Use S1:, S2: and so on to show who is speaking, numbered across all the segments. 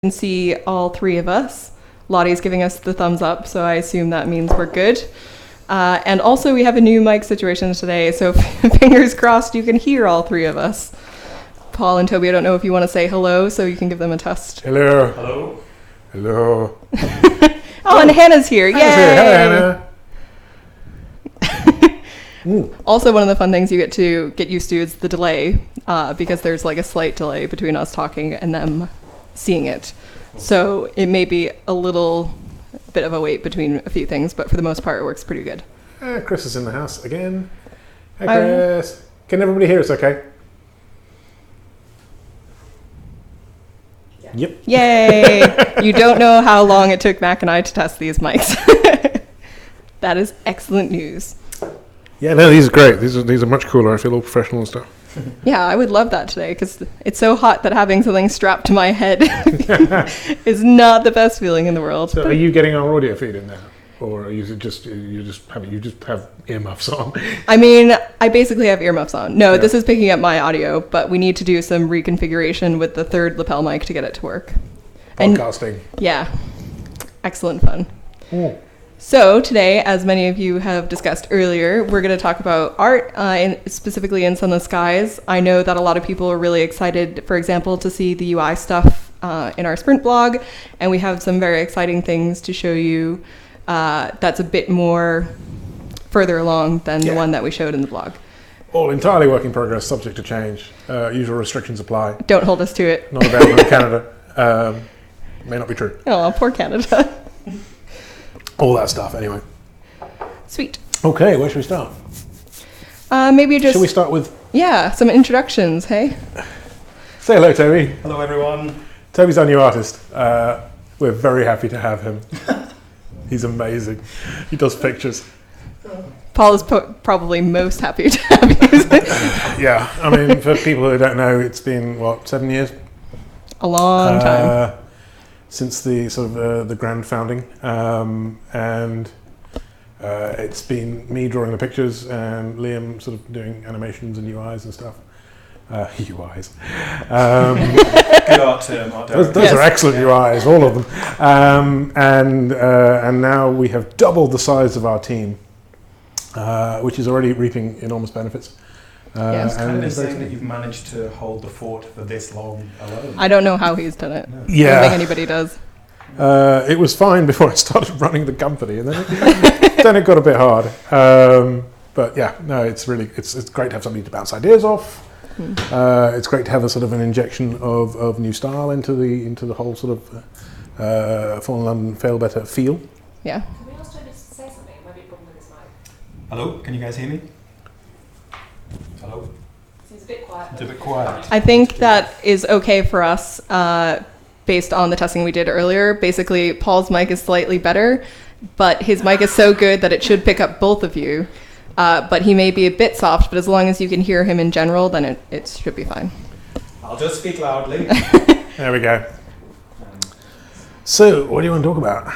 S1: can see all three of us. Lottie's giving us the thumbs up, so I assume that means we're good. And also we have a new mic situation today, so fingers crossed you can hear all three of us. Paul and Toby, I don't know if you want to say hello, so you can give them a test.
S2: Hello.
S3: Hello.
S2: Hello.
S1: Oh, and Hannah's here. Yay!
S2: Hello, Hannah.
S1: Also, one of the fun things you get used to is the delay, because there's like a slight delay between us talking and them seeing it. So it may be a little bit of a wait between a few things, but for the most part, it works pretty good.
S2: Chris is in the house again. Hey, Chris. Can everybody hear us okay?
S3: Yeah.
S2: Yep.
S1: Yay! You don't know how long it took Mac and I to test these mics. That is excellent news.
S2: Yeah, no, these are great. These are much cooler. I feel all professional and stuff.
S1: Yeah, I would love that today because it's so hot that having something strapped to my head is not the best feeling in the world.
S2: So, are you getting our audio feed in there, or are you just have earmuffs on?
S1: I mean, I basically have earmuffs on. No,
S2: Yeah.
S1: This is picking up my audio, but we need to do some reconfiguration with the third lapel mic to get it to work.
S2: Podcasting.
S1: Yeah, excellent fun.
S2: Mm.
S1: So today, as many of you have discussed earlier, we're going to talk about art, specifically in Sunless Skies. I know that a lot of people are really excited, for example, to see the UI stuff in our Sprint blog, and we have some very exciting things to show you that's a bit more further along than the one that we showed in the blog.
S2: All entirely work in progress, subject to change. Usual restrictions apply.
S1: Don't hold us to it.
S2: Not available in Canada. May not be true.
S1: Oh, poor Canada.
S2: All that stuff, anyway.
S1: Sweet.
S2: Okay, where should we start?
S1: Maybe just...
S2: Should we start with...
S1: Yeah, some introductions, hey?
S2: Say hello, Toby.
S3: Hello, everyone.
S2: Toby's our new artist. We're very happy to have him. He's amazing. He does pictures.
S1: Paul is probably most happy to have you.
S2: Yeah, I mean, for people who don't know, it's been, 7 years?
S1: A long time.
S2: Since the sort of the grand founding, and it's been me drawing the pictures and Liam sort of doing animations and UIs and stuff. UIs.
S3: Good art term.
S2: Those are excellent UIs, all of them. And now we have doubled the size of our team, which is already reaping enormous benefits.
S3: It's kind of insane that you've managed to hold the fort for this long alone.
S1: I don't know how he's done it.
S2: No. Yeah.
S1: I don't think anybody does.
S2: It was fine before I started running the company, and then it got a bit hard. But yeah, no, it's great to have somebody to bounce ideas off. It's great to have a sort of an injection of new style into the whole sort of Fall in London Failbetter feel.
S1: Yeah.
S4: Can we ask Toby to say something? Maybe a problem with his mic.
S3: Hello, can you guys hear me? Hello?
S4: Seems a bit quiet.
S3: It's a bit quiet.
S1: I think that is okay for us based on the testing we did earlier. Basically, Paul's mic is slightly better, but his mic is so good that it should pick up both of you. But he may be a bit soft, but as long as you can hear him in general, then it should be fine.
S3: I'll just speak loudly.
S2: There we go. So, what do you want to talk about?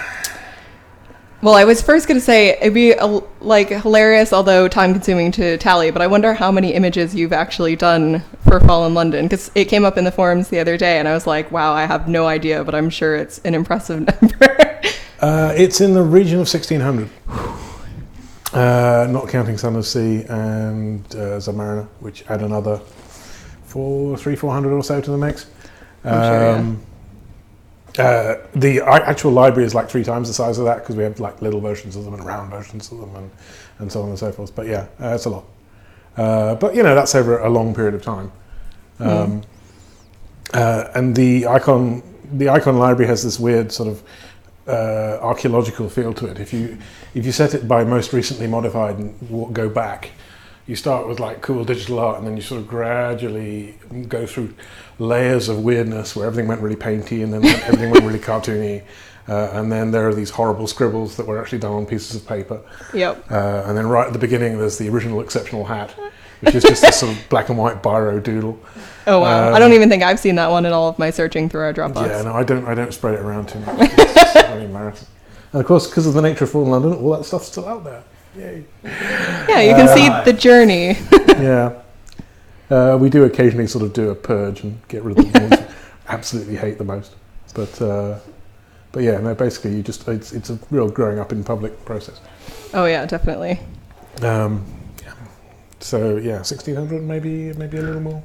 S1: Well, I was first going to say it'd be hilarious, although time-consuming to tally, but I wonder how many images you've actually done for Fall in London, because it came up in the forums the other day, and I was like, wow, I have no idea, but I'm sure it's an impressive number.
S2: It's in the region of 1,600. Not counting Sunless and Submariner, which add another 400 or so to the mix.
S1: I'm sure,
S2: the actual library is like 3 times the size of that because we have like little versions of them and round versions of them and so on and so forth. But yeah, it's a lot. But that's over a long period of time. And the icon library has this weird sort of archaeological feel to it. If you set it by most recently modified and go back, you start with like cool digital art, and then you sort of gradually go through layers of weirdness where everything went really painty, and then everything went really cartoony, and then there are these horrible scribbles that were actually done on pieces of paper.
S1: Yep.
S2: And then right at the beginning, there's the original exceptional hat, which is just this sort of black and white biro doodle.
S1: Oh wow! I don't even think I've seen that one in all of my searching through our Dropbox.
S2: Yeah, no, I don't spread it around too much. It's really embarrassing. And of course, because of the nature of Fall in London, all that stuff's still out there. Yay!
S1: Yeah, you can see the journey.
S2: Yeah, we do occasionally sort of do a purge and get rid of the ones we absolutely hate the most. But yeah, no. Basically, it's a real growing up in public process.
S1: Oh yeah, definitely.
S2: Yeah. So yeah, 1,600, maybe a little more.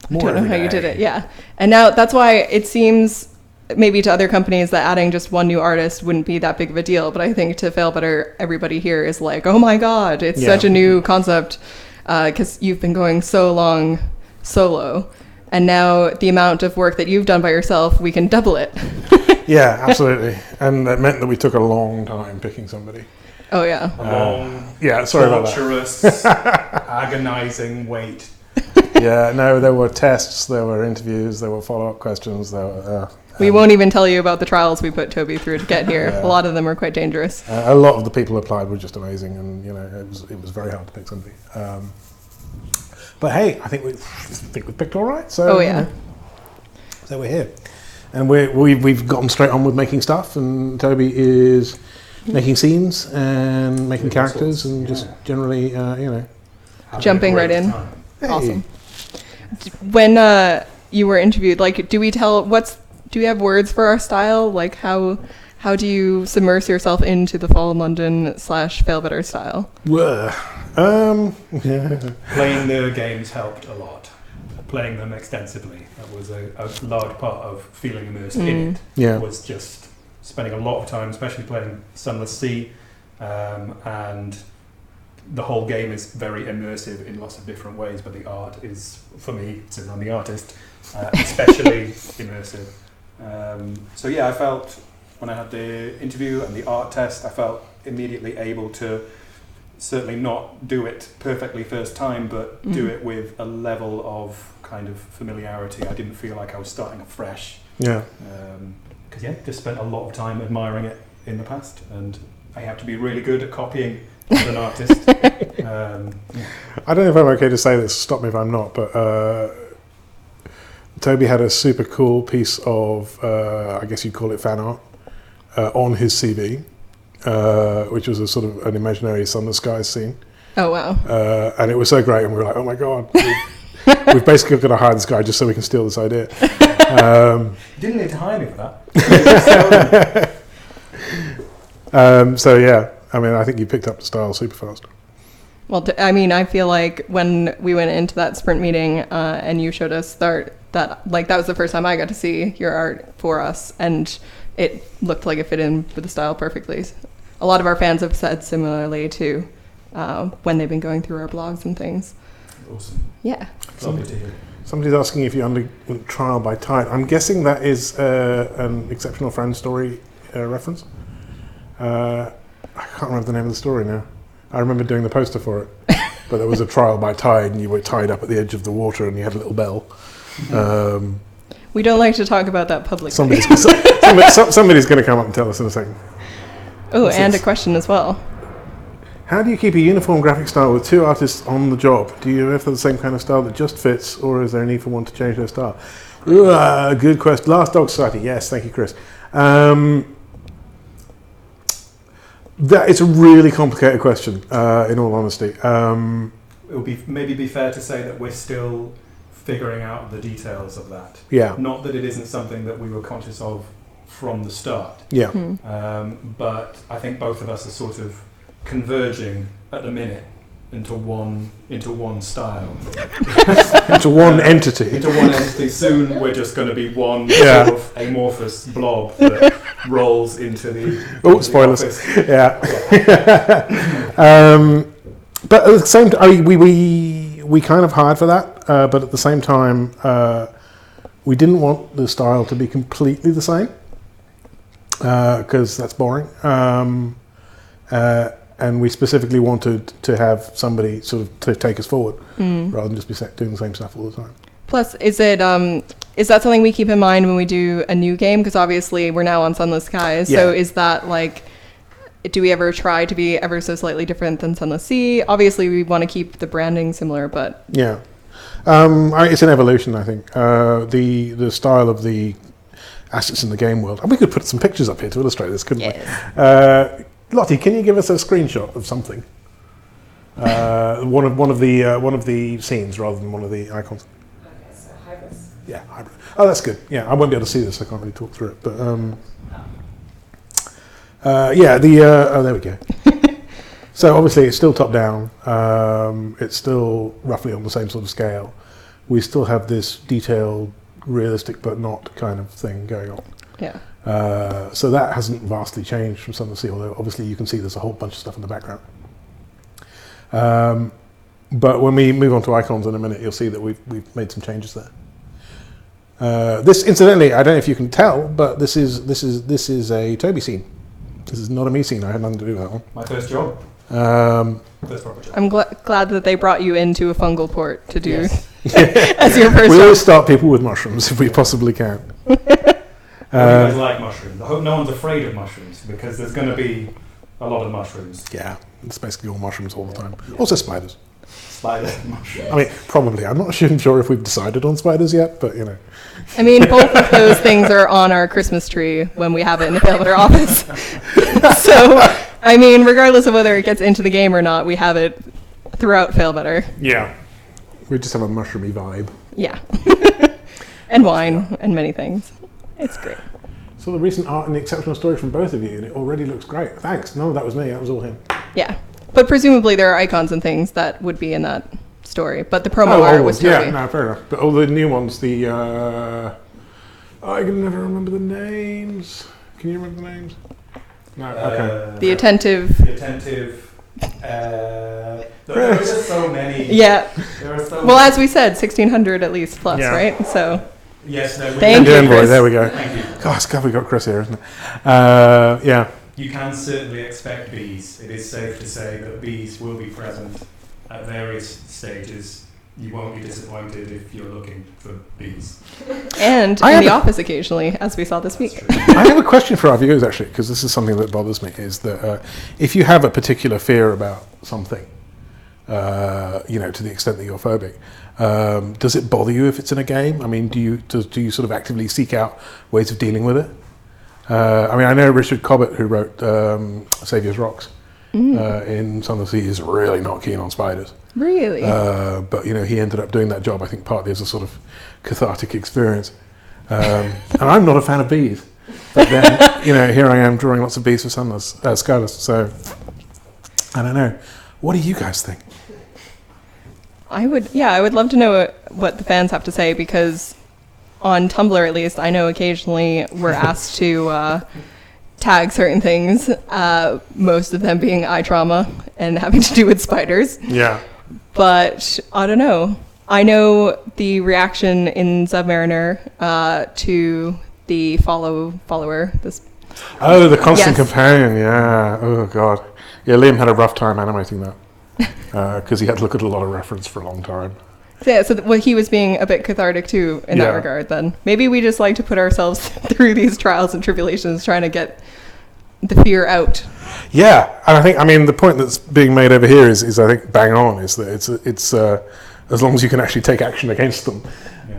S1: I don't know how you did it. Yeah, and now that's why it seems maybe to other companies that adding just one new artist wouldn't be that big of a deal. But I think to Failbetter, everybody here is like, oh my god, it's such a new concept because you've been going so long solo. And now the amount of work that you've done by yourself, we can double it.
S2: Yeah, absolutely. And that meant that we took a long time picking somebody.
S1: Oh, yeah.
S3: A long,
S2: sorry about that.
S3: torturous, agonizing wait.
S2: Yeah, no, there were tests, there were interviews, there were follow-up questions.
S1: We won't even tell you about the trials we put Toby through to get here.
S2: Yeah.
S1: A lot of them were quite dangerous.
S2: A lot of the people who applied were just amazing, and it was very hard to pick somebody. But hey, I think we picked all right. So so we're here, and we've gotten straight on with making stuff. And Toby is making scenes and making characters, and just generally,
S1: jumping right in.
S2: Hey.
S1: Awesome. When you were interviewed, like, do we have words for our style? Like, how do you submerge yourself into the Fall in London / Failbetter style?
S3: Playing the games helped a lot. Playing them extensively, that was a large part of feeling immersed in it.
S2: Yeah.
S3: Was just spending a lot of time, especially playing Sunless Sea, and the whole game is very immersive in lots of different ways, but the art is, for me, since I'm the artist, especially immersive. So yeah, I felt when I had the interview and the art test, I felt immediately able to certainly not do it perfectly first time, but do it with a level of kind of familiarity. I didn't feel like I was starting afresh.
S2: Yeah.
S3: Because just spent a lot of time admiring it in the past, and I have to be really good at copying as an artist.
S2: I don't know if I'm okay to say this, stop me if I'm not, but Toby had a super cool piece of, I guess you'd call it fan art, on his CV, which was a sort of an imaginary Sunless Skies scene.
S1: Oh, wow.
S2: And it was so great, and we were like, oh my god, we've basically got to hire this guy just so we can steal this idea.
S3: You didn't need to hire me for that.
S2: So yeah, I mean, I think you picked up the style super fast.
S1: Well, I feel like when we went into that sprint meeting and you showed us that was the first time I got to see your art for us, and it looked like it fit in with the style perfectly. A lot of our fans have said similarly too when they've been going through our blogs and things.
S3: Awesome.
S1: Yeah.
S3: Lovely to hear.
S2: Somebody's asking if you underwent trial by Tide. I'm guessing that is an Exceptional Friend story reference. I can't remember the name of the story now. I remember doing the poster for it, but there was a trial by Tide, and you were tied up at the edge of the water, and you had a little bell.
S1: We don't like to talk about that publicly.
S2: Somebody's going to come up and tell us in a second.
S1: Oh, and a question as well.
S2: How do you keep a uniform graphic style with two artists on the job? Do you have the same kind of style that just fits, or is there a need for one to change their style? Good question. Last Dog Society. Yes, thank you, Chris. It's a really complicated question, in all honesty.
S3: It would maybe be fair to say that we're still figuring out the details of that.
S2: Yeah.
S3: Not that it isn't something that we were conscious of from the start.
S2: Yeah.
S3: But I think both of us are sort of converging at the minute into one style.
S2: Into one entity.
S3: Into one entity. Soon we're just going to be one sort of amorphous blob that rolls into the
S2: spoilers.
S3: office.
S2: Yeah. But at the same time, we kind of hired for that, but at the same time, we didn't want the style to be completely the same, because that's boring. And we specifically wanted to have somebody sort of to take us forward, rather than just be doing the same stuff all the time.
S1: Plus, is that something we keep in mind when we do a new game? Because obviously we're now on Sunless Skies, so is that like, do we ever try to be ever so slightly different than Sunless Sea? Obviously we want to keep the branding similar, but... Yeah.
S2: It's an evolution, I think. The style of the assets in the game world. And we could put some pictures up here to illustrate this, couldn't we? Lottie, can you give us a screenshot of something? One of the scenes rather than one of the icons.
S4: Okay, so Hybris.
S2: Yeah, hybrid. Oh, that's good. Yeah, I won't be able to see this. I can't really talk through it. But there we go. So obviously it's still top down. It's still roughly on the same sort of scale. We still have this detailed, realistic but not kind of thing going on.
S1: Yeah.
S2: So that hasn't vastly changed from Sunless, although obviously you can see there's a whole bunch of stuff in the background. But when we move on to icons in a minute, you'll see that we've made some changes there. This, incidentally, I don't know if you can tell, but this is a Toby scene. This is not a me scene. I had nothing to do with that one.
S3: My first job. First proper job.
S1: I'm glad that they brought you into a fungal port to do
S3: Yes.
S1: as your first
S2: We
S1: job.
S2: always start people with mushrooms if we possibly can.
S3: What do you guys like mushrooms? I hope no one's afraid of mushrooms because there's going to be a lot of mushrooms.
S2: Yeah, it's basically all mushrooms all the time. Also spiders.
S3: Spider mushrooms.
S2: I mean, probably. I'm not sure if we've decided on spiders yet, but you know.
S1: I mean, both of those things are on our Christmas tree when we have it in the Failbetter office. So, I mean, regardless of whether it gets into the game or not, we have it throughout Failbetter.
S2: Yeah. We just have a mushroomy vibe.
S1: Yeah. And wine and many things. It's great.
S2: So the recent art and the exceptional story from both of you, and it already looks great. Thanks. None of that was me. That was all him.
S1: Yeah. But presumably there are icons and things that would be in that story. But the promo art was Toby.
S2: Yeah, no, fair enough. But all the new ones, I can never remember the names. Can you remember the names? No, okay.
S1: The attentive.
S3: The attentive. There are just so many.
S1: Yeah.
S3: There are so
S1: Well,
S3: many.
S1: as we said, 1,600 at least plus,
S2: Yeah.
S1: right? So,
S3: Yes, no,
S1: Thank you,
S2: Envoy,
S1: Chris.
S2: there we go.
S3: Thank you.
S2: God, we got Chris here, isn't it? Yeah.
S3: You can certainly expect bees. It is safe to say that bees will be present at various stages. You won't be disappointed if you're looking for bees.
S1: and
S2: I
S1: in
S2: have
S1: the
S2: a-
S1: office occasionally, as we saw this week.
S3: That's true.
S2: I have a question for our viewers, actually, because this is something that bothers me, is that if you have a particular fear about something, to the extent that you're phobic, does it bother you if it's in a game? I mean, do you sort of actively seek out ways of dealing with it? I know Richard Cobbett, who wrote Saviour's Rocks, in Sunless, he is really not keen on spiders.
S1: Really?
S2: But he ended up doing that job, I think, partly as a sort of cathartic experience. And I'm not a fan of bees. But then, here I am drawing lots of bees for Skyless. So, I don't know. What do you guys think?
S1: I would love to know what the fans have to say, because on Tumblr, at least, I know occasionally we're asked to tag certain things, most of them being eye trauma and having to do with spiders.
S2: Yeah.
S1: But I don't know. I know the reaction in Submariner to the follower.
S2: Oh, the constant
S1: Yes.
S2: companion, yeah. Oh, God. Yeah, Liam had a rough time animating that because he had to look at a lot of reference for a long time.
S1: So he was being a bit cathartic too in that
S2: Yeah.
S1: regard then. Maybe we just like to put ourselves through these trials and tribulations trying to get the fear out.
S2: Yeah, and I think, the point that's being made over here is I think, bang on, is that it's as long as you can actually take action against them,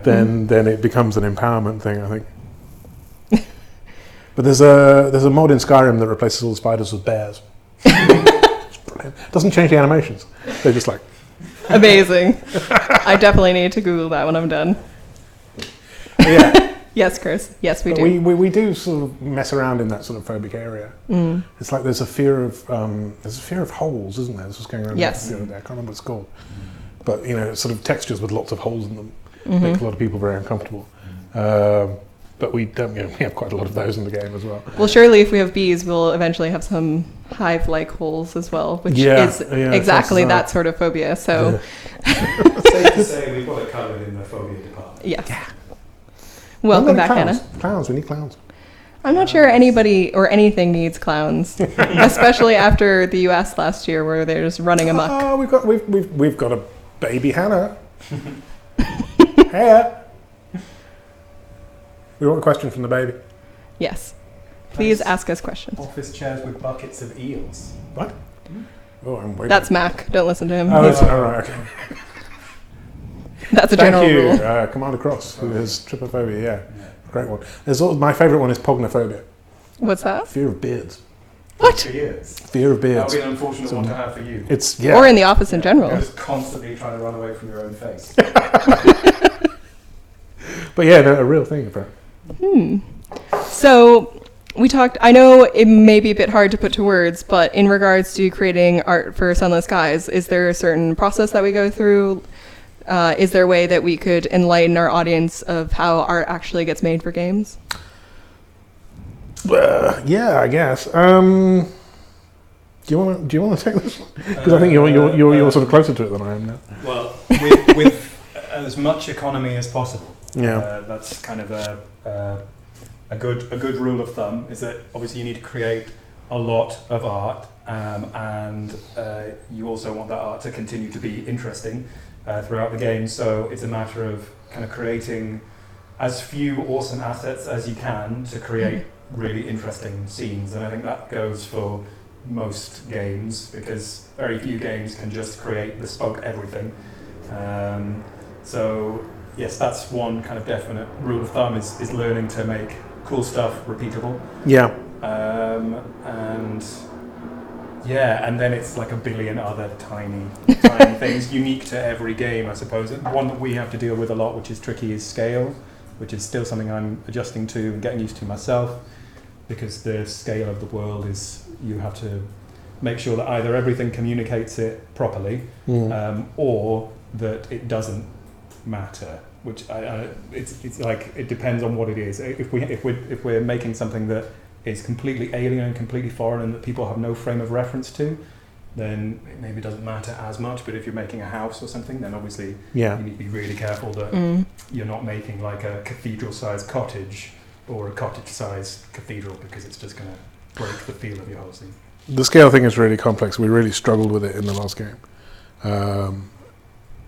S3: Yeah.
S2: then it becomes an empowerment thing, I think. But there's a mod in Skyrim that replaces all the spiders with bears. It's brilliant. Doesn't change the animations. They're just like...
S1: Amazing. I definitely need to Google that when I'm done.
S2: Yeah.
S1: Yes, Chris. Yes, we
S2: But
S1: do.
S2: we do sort of mess around in that sort of phobic area.
S1: Mm.
S2: It's like there's a fear of holes, isn't there? This was going around
S1: Yes.
S2: the other day. I can't remember what it's called. But sort of textures with lots of holes in them
S1: Mm-hmm.
S2: make a lot of people very uncomfortable. But we don't. We have quite a lot of those in the game as well.
S1: Well, surely if we have bees, we'll eventually have some hive-like holes as well, which is exactly
S2: chances
S1: that
S2: are.
S1: sort of phobia. So,
S3: Safe to say we've got it covered in the phobia department.
S1: yes. Welcome back,
S2: clowns.
S1: Hannah.
S2: Clowns. We need clowns.
S1: I'm not sure anybody or anything needs clowns, especially after the US last year where they're just running amok.
S2: Oh, we've got a baby Hannah. Hey. We want a question from the baby.
S1: Yes. Please
S3: Nice.
S1: ask us questions.
S3: Office chairs with buckets of eels.
S2: What? Oh, I'm waiting.
S1: That's Mac. Don't listen to him.
S2: Oh,
S1: He's-
S2: that's all right. Okay.
S1: that's a
S2: Thank
S1: general
S2: you,
S1: rule.
S2: Commander Cross, who has trypophobia. Yeah, great one. My favourite one is pognophobia.
S1: What's that?
S2: Fear of beards.
S1: What?
S3: For years.
S2: Fear of
S3: That would
S2: beards.
S3: be an unfortunate one to have for you.
S2: It's yeah.
S1: Or in the office in general.
S3: You're just constantly trying to run away from your own face.
S2: But yeah, no, a real thing apparently.
S1: So we talked, I know it may be a bit hard to put to words, but in regards to creating art for Sunless Skies, is there a certain process that we go through? Is there a way that we could enlighten our audience of how art actually gets made for games?
S2: Yeah, I guess. Do you want to take this one? Because I think you're sort of closer to it than I am now.
S3: Well, with as much economy as possible.
S2: Yeah.
S3: That's kind of a good rule of thumb, is that obviously you need to create a lot of art, and you also want that art to continue to be interesting throughout the game. So it's a matter of kind of creating as few awesome assets as you can to create really interesting scenes, and I think that goes for most games, because very few games can just create bespoke everything. So yes, that's one kind of definite rule of thumb, is learning to make cool stuff repeatable.
S2: Yeah.
S3: And then it's like a billion other tiny things unique to every game, I suppose. One that we have to deal with a lot, which is tricky, is scale, which is still something I'm adjusting to and getting used to myself, because the scale of the world is, you have to make sure that either everything communicates it properly, or that it doesn't matter. Which it's like, it depends on what it is. If we're making something that is completely alien and completely foreign and that people have no frame of reference to, then it maybe doesn't matter as much. But if you're making a house or something, then obviously you need to be really careful that you're not making like a cathedral-sized cottage or a cottage-sized cathedral, because it's just going to break the feel of your whole scene.
S2: The scale thing is really complex. We really struggled with it in the last game.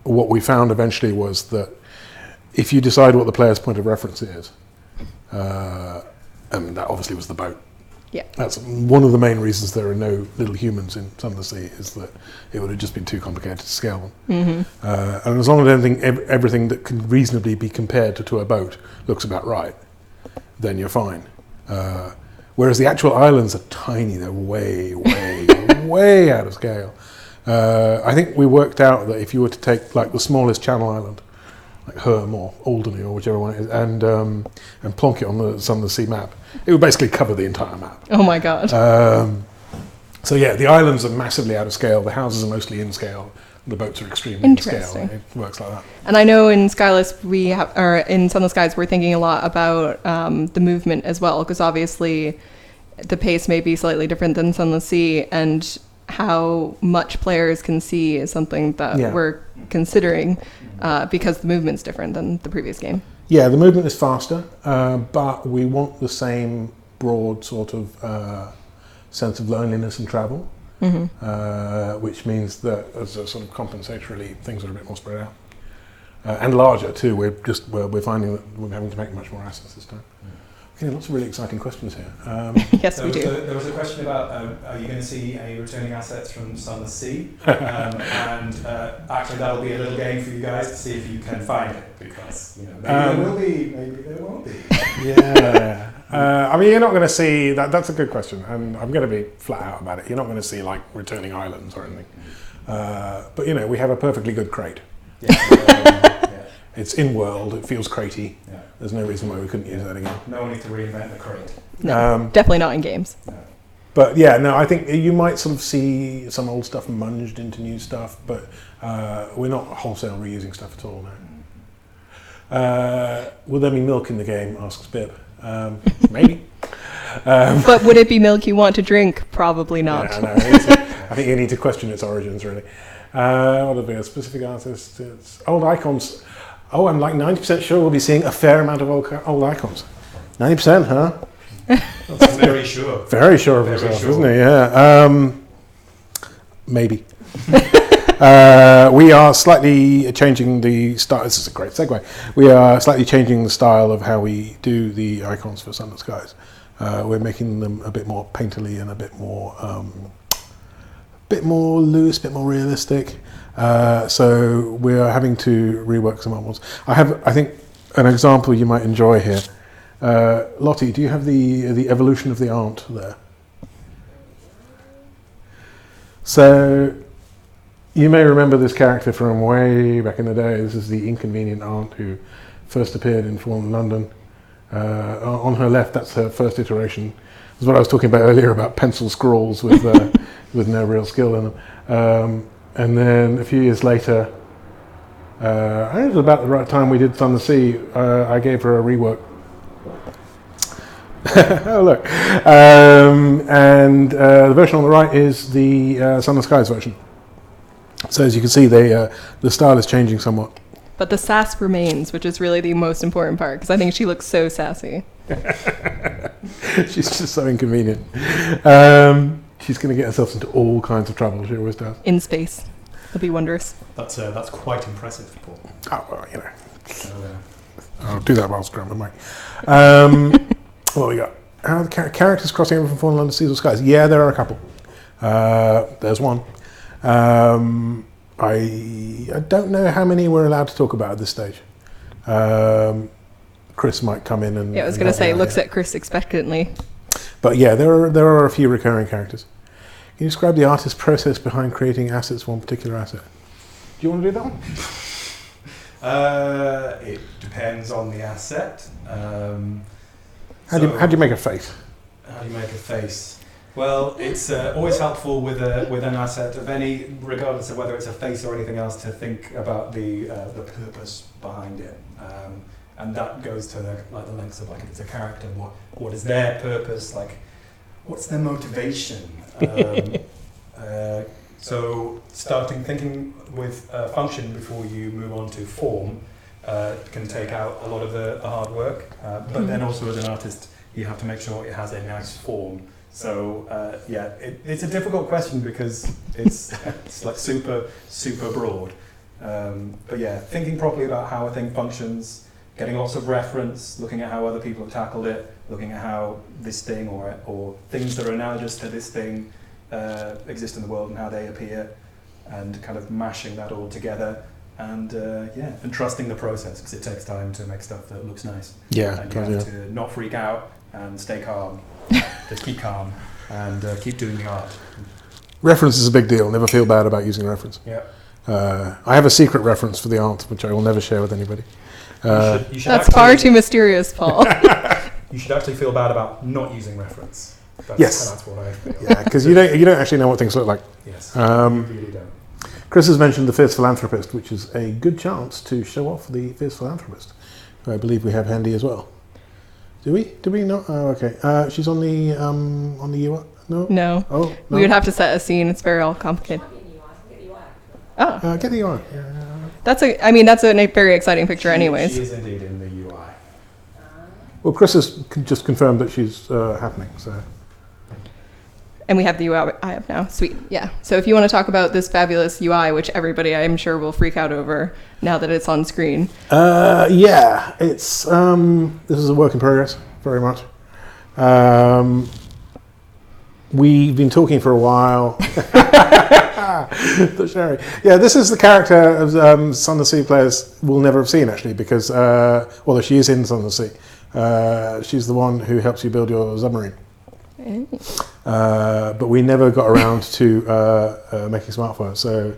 S2: What we found eventually was that if you decide what the player's point of reference is, and that obviously was the boat.
S1: Yeah.
S2: That's one of the main reasons there are no little humans in Sunless, is that it would have just been too complicated to scale them. And as long as everything that can reasonably be compared to a boat looks about right, then you're fine. Whereas the actual islands are tiny, they're way, way, way out of scale. I think we worked out that if you were to take like the smallest channel island, like Herm or Alderney or whichever one it is, and plonk it on the Sunless Sea map, it would basically cover the entire map.
S1: Oh my god.
S2: So yeah, the islands are massively out of scale, the houses are mostly in scale, the boats are extremely in scale. It works like that.
S1: And I know in Skyless in Sunless Skies, we're thinking a lot about the movement as well, because obviously the pace may be slightly different than Sunless Sea, and how much players can see is something that we're considering, because the movement's different than the previous game.
S2: Yeah, the movement is faster, but we want the same broad sort of sense of loneliness and travel, which means that as a sort of compensatorily, things are a bit more spread out. And larger too. We're finding that we're having to make much more assets this time. Okay, lots of really exciting questions here.
S1: Yes, we do.
S3: There was a question about, are you going to see any returning assets from Sunless Sea? And actually that'll be a little game for you guys to see if you can find it, because maybe there will be, maybe there won't be.
S2: Yeah. I mean, you're not going to see, that's a good question, and I'm going to be flat out about it. You're not going to see like returning islands or anything. But we have a perfectly good crate. It's in-world, it feels cratey. Yeah. There's no reason why we couldn't use that again.
S3: No need to reinvent the crate.
S1: No, definitely not in games.
S3: No.
S2: But yeah, no, I think you might sort of see some old stuff munged into new stuff, but we're not wholesale reusing stuff at all now. Will there be milk in the game, asks Bib. Maybe.
S1: But would it be milk you want to drink? Probably not.
S2: Yeah, no, I think you need to question its origins, really. What have we got? Specific artists? It's old icons. Oh, I'm like 90% sure we'll be seeing a fair amount of old icons. 90%, huh?
S3: That's very sure.
S2: Very sure of himself, isn't he? Yeah. Maybe. We are slightly changing the style. This is a great segue. We are slightly changing the style of how we do the icons for Sunless Skies. We're making them a bit more painterly and a bit more loose, a bit more realistic. So we're having to rework some old ones. I think, an example you might enjoy here. Lottie, do you have the evolution of the aunt there? So you may remember this character from way back in the day. This is the inconvenient aunt who first appeared in Fallen London. On her left, that's her first iteration. That's what I was talking about earlier about pencil scrawls with with no real skill in them. And then a few years later, I think it was about the right time we did Sunless Sea, I gave her a rework. Oh look, and the version on the right is the Sunless Skies version. So as you can see, the style is changing somewhat.
S1: But the sass remains, which is really the most important part, because I think she looks so sassy.
S2: She's just so inconvenient. She's going to get herself into all kinds of trouble. She always does.
S1: In space. It'll be wondrous.
S3: That's quite impressive, Paul.
S2: Oh, well, you know.
S3: So,
S2: I'll do that whilst grabbing the mic. What we got? How are the characters crossing over from Fallen London Seas or Skies? Yeah, there are a couple. There's one. I don't know how many we're allowed to talk about at this stage. Chris might come in and...
S1: Yeah, I was going to say, looks at Chris expectantly.
S2: But yeah, there are a few recurring characters. Can you describe the artist's process behind creating assets for one particular asset? Do you want to do that one?
S3: it depends on the asset.
S2: How do you make a face?
S3: How do you make a face? Well, it's always helpful with an asset of any, regardless of whether it's a face or anything else, to think about the purpose behind it, and that goes to the lengths of if it's a character, what is their purpose, what's their motivation. So thinking with function before you move on to form can take out a lot of the hard work, but then also as an artist you have to make sure it has a nice form. So it's a difficult question because it's super broad. But yeah, thinking properly about how a thing functions, getting lots of reference, looking at how other people have tackled it, looking at how this thing or things that are analogous to this thing exist in the world and how they appear, and kind of mashing that all together, and trusting the process, because it takes time to make stuff that looks nice.
S2: Yeah,
S3: and you have to not freak out and stay calm. Just keep calm and keep doing the art.
S2: Reference is a big deal. Never feel bad about using reference.
S3: Yeah.
S2: I have a secret reference for the art, which I will never share with anybody.
S3: You should
S1: That's far too mysterious, Paul.
S3: You should actually feel bad about not using reference.
S2: Yes.
S3: That's what I feel.
S2: Yeah, because you don't actually know what things look like.
S3: Yes. You really don't.
S2: Chris has mentioned the Fierce Philanthropist, which is a good chance to show off the Fierce Philanthropist, who I believe we have handy as well. Do we? Do we not? Oh, okay. She's on the UI. No.
S1: No.
S2: Oh, no.
S1: We would have to set a scene. It's very all complicated. Oh.
S2: Get the UI.
S1: That's a very exciting picture, anyways.
S3: She is indeed in the UI.
S2: Well, Chris has just confirmed that she's happening. So.
S1: And we have the UI I have now. Sweet. Yeah. So if you want to talk about this fabulous UI, which everybody I'm sure will freak out over now that it's on screen.
S2: Yeah, it's this is a work in progress, very much. We've been talking for a while. Yeah, this is the character of Sunless Sea players will never have seen, actually, because although she is in Sunless Sea, she's the one who helps you build your submarine. But we never got around to making smartphones. So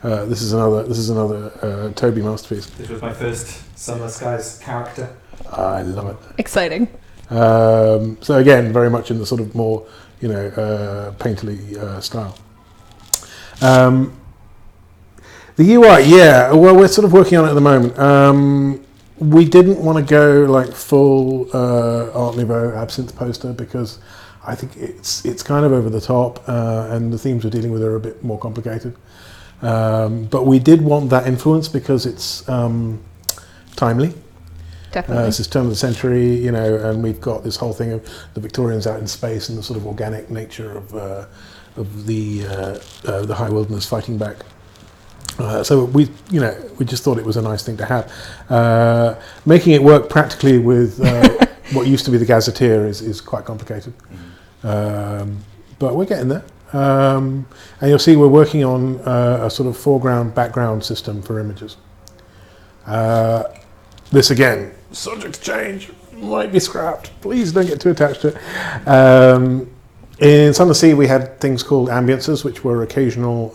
S2: this is another Toby masterpiece.
S3: This was my first Sunless Skies character.
S2: I love it.
S1: Exciting.
S2: So again, very much in the sort of more painterly style. The UI, yeah. Well, we're sort of working on it at the moment. We didn't want to go full Art Nouveau absinthe poster because I think it's kind of over the top, and the themes we're dealing with are a bit more complicated. But we did want that influence because it's timely.
S1: Definitely.
S2: This is turn of the century, and we've got this whole thing of the Victorians out in space and the sort of organic nature of the high wilderness fighting back. So we just thought it was a nice thing to have. Making it work practically with what used to be the gazetteer is quite complicated. But we're getting there. And you'll see we're working on a sort of foreground-background system for images. This again, subject change, might be scrapped. Please don't get too attached to it. In Sunless Sea we had things called ambiences, which were occasional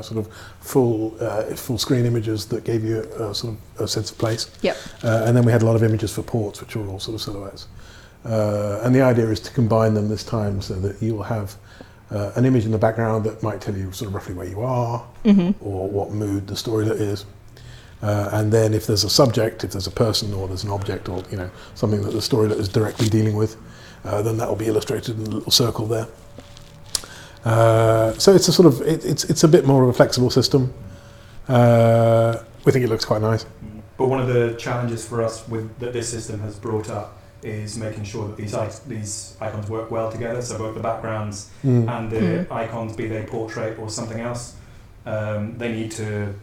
S2: sort of full screen images that gave you a sort of a sense of place.
S1: Yep.
S2: And then we had a lot of images for ports, which were all sort of silhouettes. And the idea is to combine them this time so that you will have an image in the background that might tell you sort of roughly where you are or what mood the storylet is. And then if there's a subject, if there's a person or there's an object or something that the storylet is directly dealing with, then that will be illustrated in a little circle there. So it's a sort of it's a bit more of a flexible system. We think it looks quite nice.
S3: But one of the challenges for us that this system has brought up is making sure that these icons work well together. So both the backgrounds and the icons, be they portrait or something else, they need to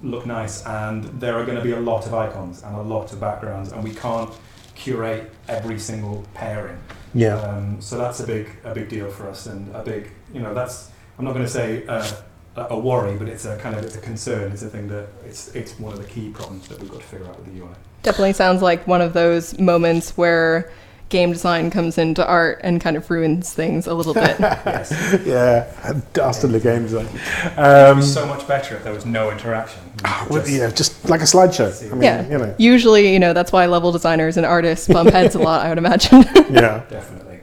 S3: look nice. And there are going to be a lot of icons and a lot of backgrounds, and we can't curate every single pairing.
S2: Yeah.
S3: So that's a big deal for us, and a big, that's, I'm not going to say a worry, but it's a concern. It's a thing that it's one of the key problems that we've got to figure out with the UI.
S1: Definitely sounds like one of those moments where game design comes into art and kind of ruins things a little bit.
S3: Yes.
S2: Yeah, dastardly game design.
S3: It was so much better if there was no interaction.
S2: Just like a slideshow. I mean,
S1: Usually, that's why level designers and artists bump heads a lot, I would imagine.
S2: Yeah.
S3: Definitely.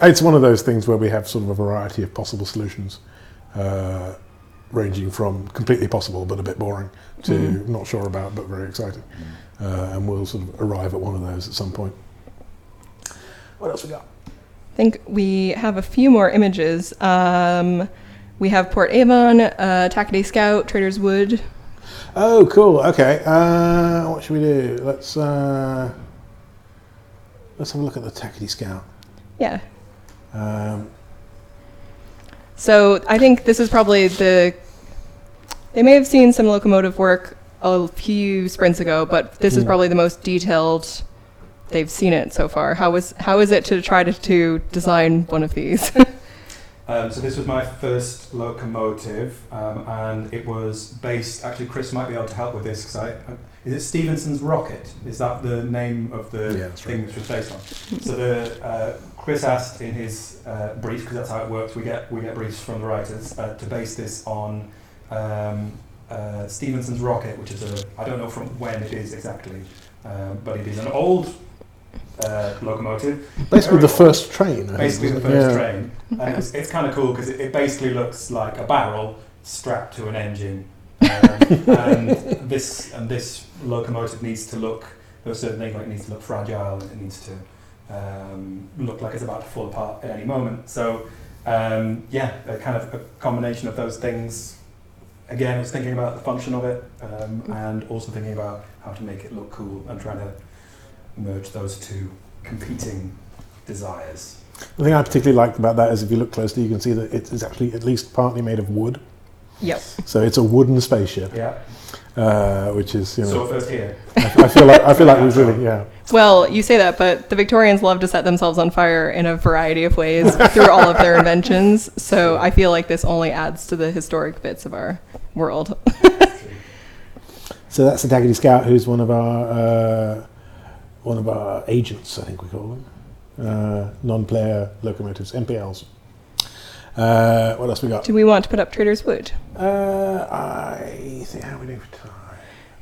S2: It's one of those things where we have sort of a variety of possible solutions, ranging from completely possible but a bit boring to not sure about but very exciting. And we'll sort of arrive at one of those at some point. What else we got?
S1: I think we have a few more images. We have Port Avon, Tacadie Scout, Trader's Wood.
S2: Oh, cool. Okay. What should we do? Let's have a look at the Tacadie Scout.
S1: Yeah. So I think this is probably they may have seen some locomotive work a few sprints ago, but this is probably the most detailed they've seen it so far. How is it to try to design one of these?
S3: So this was my first locomotive, and it was based, actually Chris might be able to help with this, because is it Stephenson's Rocket? Is that the name of the thing which was based on? So Chris asked in his brief, because that's how it works, we get briefs from the writers, to base this on Stephenson's Rocket, which is I don't know from when it is exactly, but it is an old locomotive.
S2: Basically the first train.
S3: Basically the first train. And it's kind of cool because it basically looks like a barrel strapped to an engine. And this locomotive needs to look, there are certain things like it needs to look fragile, and it needs to look like it's about to fall apart at any moment. So a kind of a combination of those things. Again, I was thinking about the function of it, and also thinking about how to make it look cool and trying to merge those two competing desires.
S2: The thing I particularly liked about that is if you look closely, you can see that it is actually at least partly made of wood.
S1: Yep.
S2: So it's a wooden spaceship.
S3: Yeah.
S2: Which is,
S3: So first here.
S2: I feel like we've really,
S1: Well, you say that, but the Victorians love to set themselves on fire in a variety of ways through all of their inventions. So I feel like this only adds to the historic bits of our world.
S2: So that's the Tacadie Scout, who's one of our agents, I think we call them, non-player locomotives, NPLs. What else we got?
S1: Do we want to put up Trader's Wood?
S2: I think, how we do for time?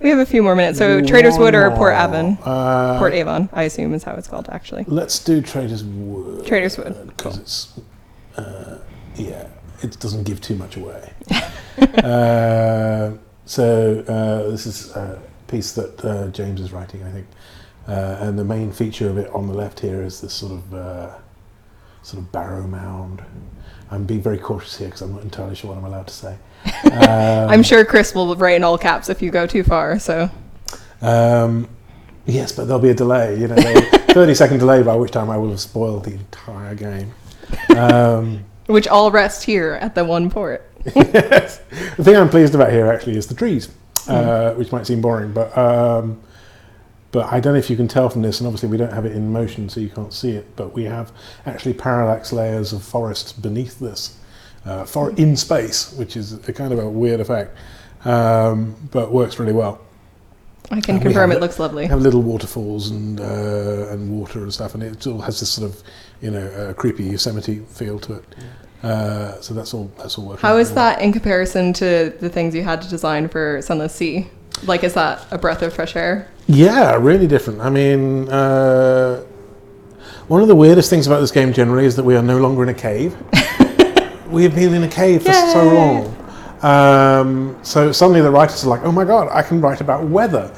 S1: We have a few more minutes. So Trader's Wood or Port Avon? Port Avon, I assume, is how it's called, actually.
S2: Let's do Trader's Wood.
S1: Trader's Wood.
S2: Because it's, it doesn't give too much away. This is a piece that James is writing, I think. And the main feature of it on the left here is this sort of barrow mound. I'm being very cautious here because I'm not entirely sure what I'm allowed to say.
S1: I'm sure Chris will write in all caps if you go too far. So.
S2: Yes, but there'll be a delay. 30-second delay by which time I will have spoiled the entire game.
S1: Which all rest here at the one port.
S2: Yes. The thing I'm pleased about here actually is the trees, which might seem boring, but I don't know if you can tell from this, and obviously we don't have it in motion so you can't see it, but we have actually parallax layers of forest beneath this, in space, which is a kind of a weird effect, but works really well.
S1: I can confirm it looks lovely.
S2: We have little waterfalls and water and stuff, and it all has this sort of, creepy Yosemite feel to it. So that's all working.
S1: How is that in comparison to the things you had to design for Sunless Sea? Like, is that a breath of fresh air?
S2: Yeah, really different. I mean, one of the weirdest things about this game generally is that we are no longer in a cave. We have been in a cave for so long. So suddenly the writers are like, oh my god, I can write about weather.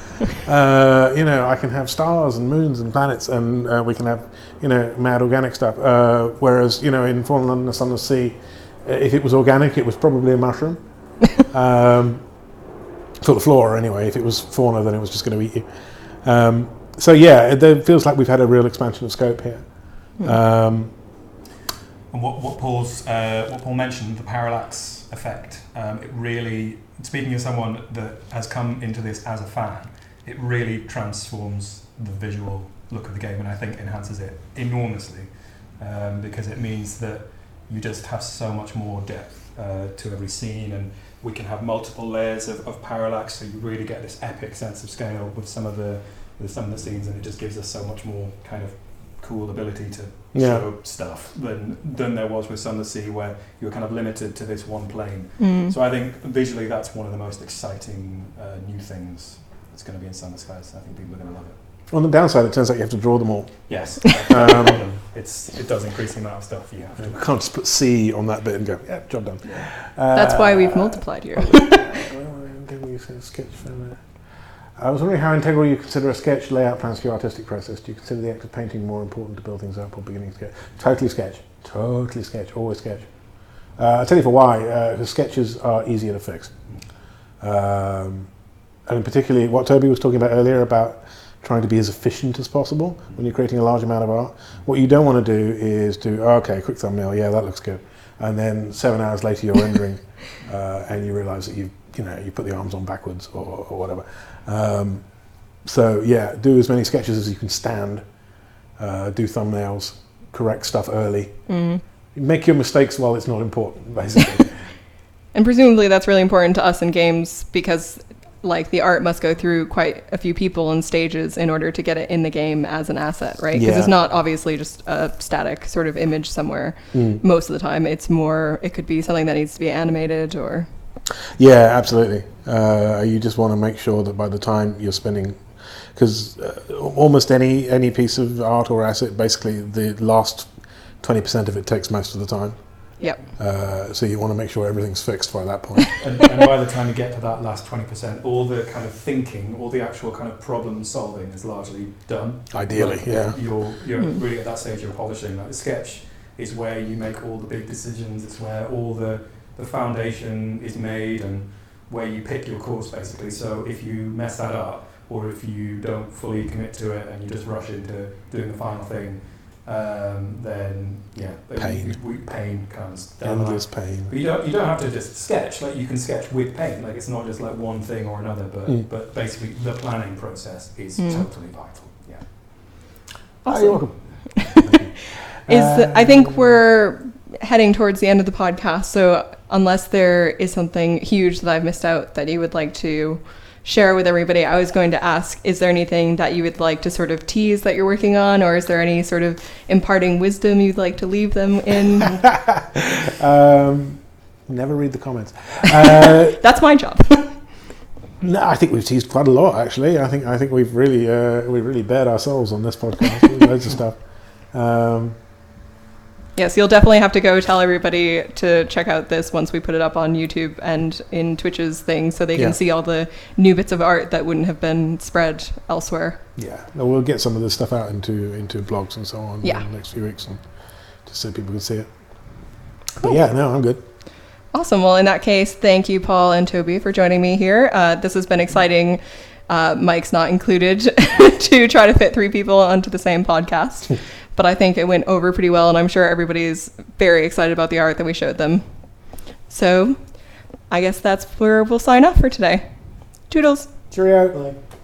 S2: I can have stars and moons and planets, and we can have, mad organic stuff. Whereas, in Fallen London, the Sunless Sea, if it was organic, it was probably a mushroom. For the flora anyway. If it was fauna, then it was just going to eat you. So yeah, it feels like we've had a real expansion of scope here.
S3: And what Paul mentioned, the parallax effect, it really, speaking as someone that has come into this as a fan, it really transforms the visual look of the game, and I think enhances it enormously, because it means that you just have so much more depth to every scene, and we can have multiple layers of parallax, so you really get this epic sense of scale with some of the scenes, and it just gives us so much more kind of cool ability to show stuff than there was with Sunless Sea, where you were kind of limited to this one plane. So I think visually that's one of the most exciting new things that's going to be in Sunless Skies. I think people are going to love it.
S2: On the downside, it turns out you have to draw them all.
S3: Yes, it does increase the amount of stuff you have to.
S2: You can't just put C on that bit and go, yeah, job done.
S1: That's why we've multiplied here.
S2: I was wondering how integral you consider a sketch layout plans for your artistic process. Do you consider the act of painting more important to build things up or beginning sketch? Totally sketch, always sketch. I'll tell you for why. The sketches are easier to fix. And particularly what Toby was talking about earlier about trying to be as efficient as possible when you're creating a large amount of art. What you don't want to do is quick thumbnail, yeah, that looks good. And then 7 hours later you're rendering and you realise that you put the arms on backwards or whatever. So yeah, do as many sketches as you can stand, do thumbnails, correct stuff early. Make your mistakes while it's not important, basically.
S1: And presumably that's really important to us in games because like the art must go through quite a few people and stages in order to get it in the game as an asset, right? Because it's not obviously just a static sort of image somewhere most of the time. It's more, it could be something that needs to be animated or...
S2: Yeah, absolutely. You just want to make sure that by the time you're spending... Because almost any piece of art or asset, basically the last 20% of it takes most of the time.
S1: Yep.
S2: So you want to make sure everything's fixed by that point.
S3: and by the time you get to that last 20%, all the kind of thinking, all the actual kind of problem solving is largely done.
S2: Ideally,
S3: You're really at that stage you're polishing. Like the sketch is where you make all the big decisions. It's where all the foundation is made and where you pick your course basically. So if you mess that up or if you don't fully commit to it and you just rush into doing the final thing, then pain comes down.
S2: Endless pain.
S3: But you don't have to just sketch. Like you can sketch with pain. Like it's not just like one thing or another. But basically the planning process is totally vital. Yeah.
S1: Awesome.
S2: You're welcome.
S1: I think we're heading towards the end of the podcast. So unless there is something huge that I've missed out that you would like to share with everybody, I was going to ask, is there anything that you would like to sort of tease that you're working on, or is there any sort of imparting wisdom you'd like to leave them in?
S2: Never read the comments.
S1: That's my job.
S2: No, I think we've teased quite a lot actually. I think we've really bared ourselves on this podcast. Loads of stuff.
S1: Yes, you'll definitely have to go tell everybody to check out this once we put it up on YouTube and in Twitch's thing so they can see all the new bits of art that wouldn't have been spread elsewhere.
S2: Yeah, we'll get some of this stuff out into blogs and so on in the next few weeks, and just so people can see it. But yeah, no, I'm good.
S1: Awesome. Well, in that case, thank you, Paul and Toby, for joining me here. This has been exciting, Mike's not included, to try to fit 3 people onto the same podcast. But I think it went over pretty well, and I'm sure everybody's very excited about the art that we showed them. So I guess that's where we'll sign off for today. Toodles.
S2: Cheerio. Bye.